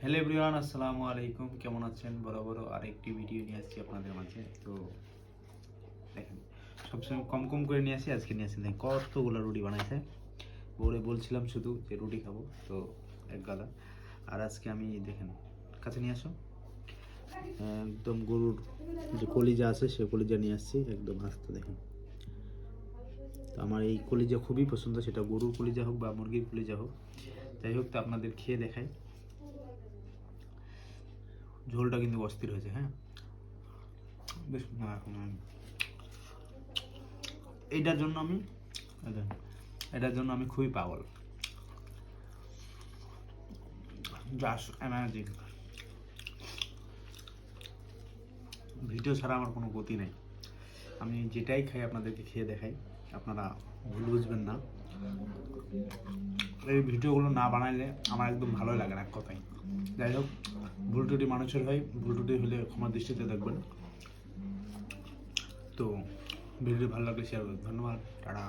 Hello everyone, আসসালামু আলাইকুম। কেমন আছেন? বড় আরেকটি ভিডিও নিয়ে আসছি আপনাদের মাঝে। তো দেখেন, সবসময় কম কম করে নিয়ে আসি, আজকে নিয়ে আসি দেখেন কতগুলো রুটি বানাইছে। বলে বলছিলাম শুধু যে রুটি খাবো, তো এক গাদা। আর আজকে আমি দেখেন কাছে নিয়ে আসো, একদম গরুর যে কলিজা আছে সে কলিজা নিয়ে আসছি, একদম আস্তে দেখেন। তো আমার এই কলিজা খুবই পছন্দ, সেটা গরুর কলিজা হোক বা মুরগির কলিজা হোক, যাই হোক। তো আপনাদের খেয়ে দেখাই। ঝোলটা কিন্তু অস্থির হয়েছে, হ্যাঁ বেশ না। এখন এইটার জন্য আমি এটার জন্য আমি খুবই পাগল। Just amazing. ভিডিও ছাড়া আমার কোনো গতি নেই। আমি যেটাই খাই আপনাদেরকে খেয়ে দেখাই, আপনারা ভুল বুঝবেন না। এই ভিডিওগুলো না বানাইলে আমার একদম ভালোই লাগে না, এক কথাই। যাই হোক, ভুল ত্রুটি মানুষের হয়, ভুল ত্রুটি হলে ক্ষমার দৃষ্টিতে দেখবেন। তো ভিডিও ভালো লাগলে শেয়ার করবেন। ধন্যবাদ, টাটা।